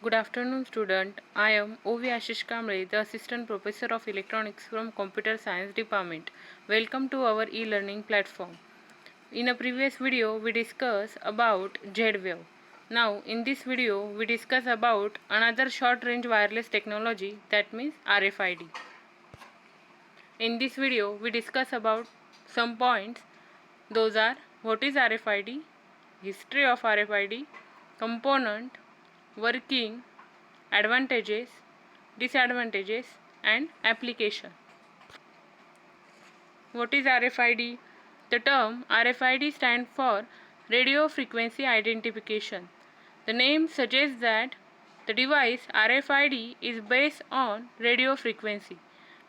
Good afternoon, student. I am O.V. Ashish Kamble, the Assistant Professor of Electronics from Computer Science Department. Welcome to our e-learning platform. In a previous video, we discussed about Z-Wave. Now, in this video, we discuss about another short-range wireless technology, that means RFID. In this video, we discuss about some points. Those are: what is RFID, history of RFID, component, working, advantages, disadvantages, and application. What is RFID? The term RFID stands for radio frequency identification. The name suggests that the device RFID is based on radio frequency.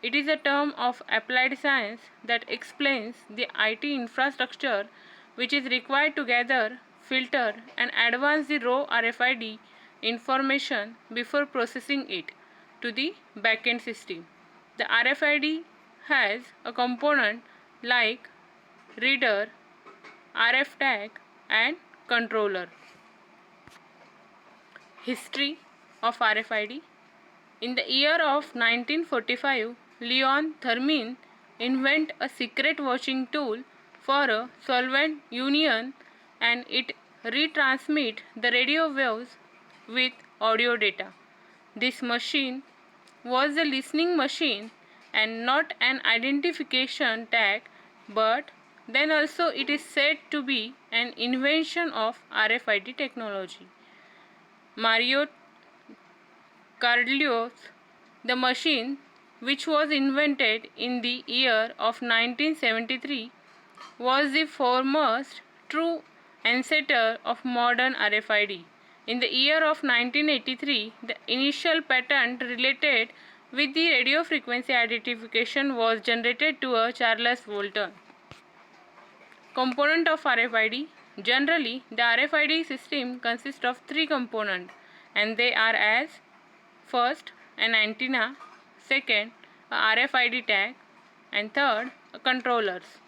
It is a term of applied science that explains the IT infrastructure which is required to gather, filter, and advance the raw RFID information before processing it to the backend system. The RFID has a component like reader, RF tag, and controller. History of RFID. In the year of 1945, Leon Thermin invented a secret washing tool for a solvent union, and it retransmit the radio waves with audio data. This machine was a listening machine and not an identification tag, but then also it is said to be an invention of RFID technology. Mario Cardillos, the machine, which was invented in the year of 1973, was the foremost true ancestor of modern RFID. In the year of 1983, the initial patent related with the radio frequency identification was generated to a Charles Bolton. Component of RFID. Generally, the RFID system consists of three components, and they are as: first, an antenna; second, a RFID tag; and third, a controllers.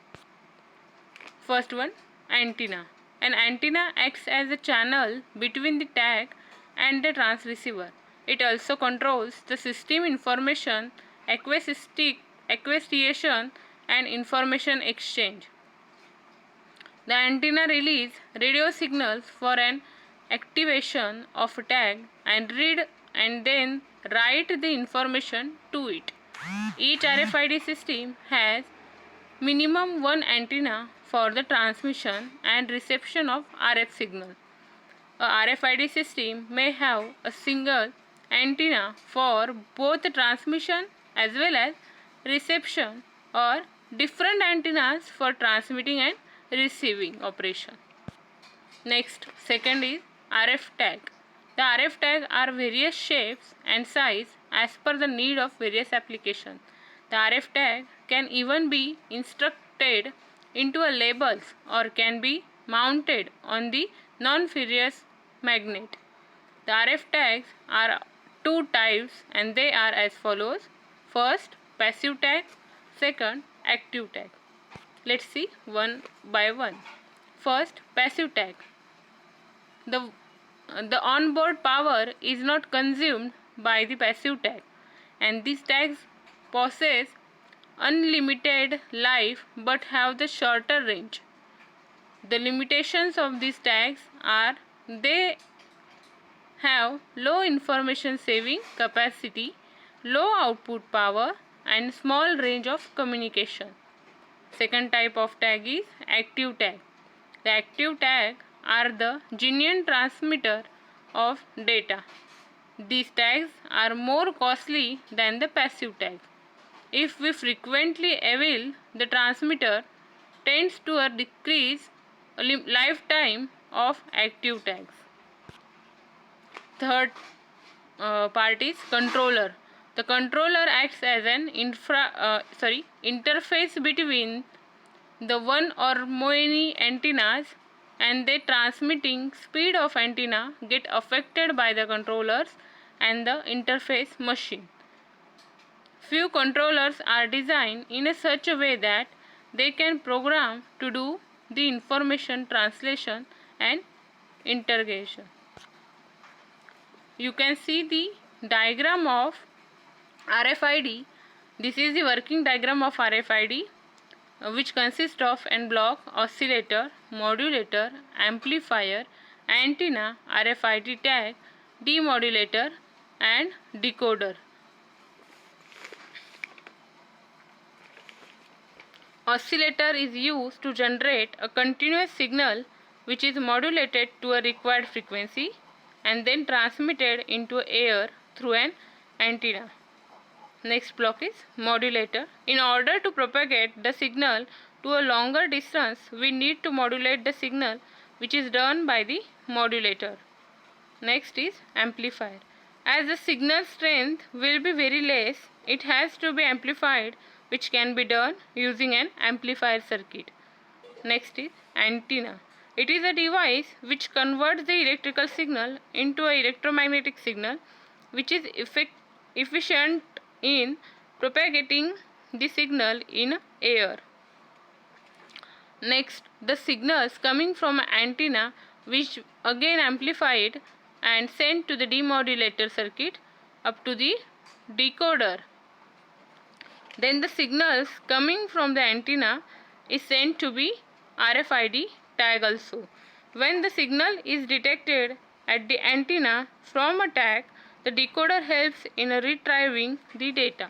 First one, antenna. An antenna acts as a channel between the tag and the transceiver. It also controls the system information, acquisition, and information exchange. The antenna releases radio signals for an activation of a tag and read and then write the information to it. Each RFID system has minimum one antenna for the transmission and reception of RF signal. A RFID system may have a single antenna for both transmission as well as reception, or different antennas for transmitting and receiving operation. Next, second is RF tag. The RF tag are various shapes and size as per the need of various applications. The RF tag can even be instructed into a labels or can be mounted on the non-ferrous magnet. The RF tags are two types, and they are as follows: first, passive tag; second, active tag. Let's see one by one. First, passive tag. The onboard power is not consumed by the passive tag, and these tags possess unlimited life but have the shorter range. The limitations of these tags are they have low information saving capacity, low output power, and small range of communication. Second type of tag is active tag. The active tag are the genuine transmitter of data. These tags are more costly than the passive tag. If we frequently avail, the transmitter tends to a decrease lifetime of active tags. Third part is controller. The controller acts as an interface between the one or many antennas, and the transmitting speed of antenna get affected by the controllers and the interface machine. Few controllers are designed in a such a way that they can program to do the information translation and integration. you can see the diagram of RFID. This is the working diagram of RFID, which consists of N block, oscillator, modulator, amplifier, antenna, RFID tag, demodulator and decoder. Oscillator is used to generate a continuous signal which is modulated to a required frequency and then transmitted into air through an antenna. Next block is modulator. In order to propagate the signal to a longer distance, we need to modulate the signal, which is done by the modulator. Next is amplifier. As the signal strength will be very less, it has to be amplified, which can be done using an amplifier circuit. Next is antenna. It is a device which converts the electrical signal into an electromagnetic signal, which is efficient in propagating the signal in air. Next, the signals coming from antenna, which again amplified and sent to the demodulator circuit up to the decoder. Then the signals coming from the antenna is sent to be RFID tag also. When the signal is detected at the antenna from a tag, the decoder helps in retrieving the data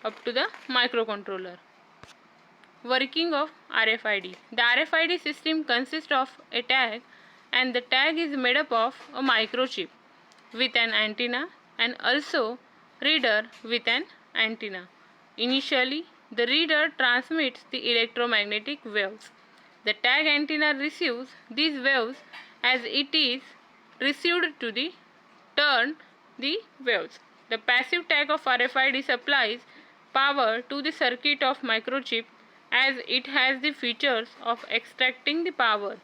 up to the microcontroller. Working of RFID. The RFID system consists of a tag, and the tag is made up of a microchip with an antenna and also reader with an antenna. Initially, the reader transmits the electromagnetic waves. The tag antenna receives these waves as it is received to the turn the waves. The passive tag of RFID supplies power to the circuit of microchip as it has the features of extracting the power.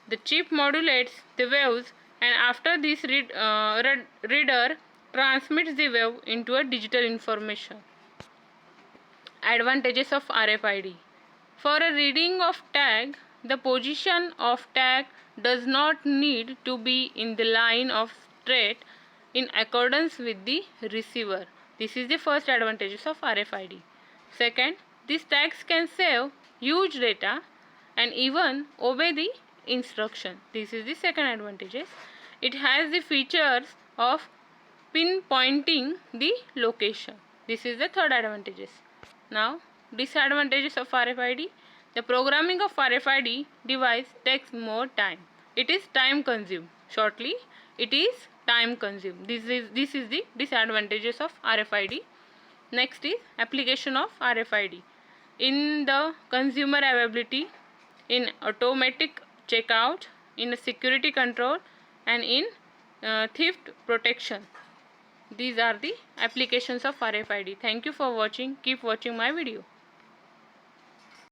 The chip modulates the waves, and after this reader transmits the wave into a digital information. Advantages of RFID. For a reading of tag, the position of tag does not need to be in the line of straight in accordance with the receiver. This is the first advantages of RFID. Second, these tags can save huge data and even obey the instruction. This is the second advantages. It has the features of pinpointing the location. This is the third advantages. Now, disadvantages of RFID. The programming of RFID device takes more time. It is time consumed. Shortly, it is time consumed. This is the disadvantages of RFID. Next is application of RFID in the consumer availability, in automatic checkout, in security control, and in theft protection. These are the applications of RFID. Thank you for watching. Keep watching my video.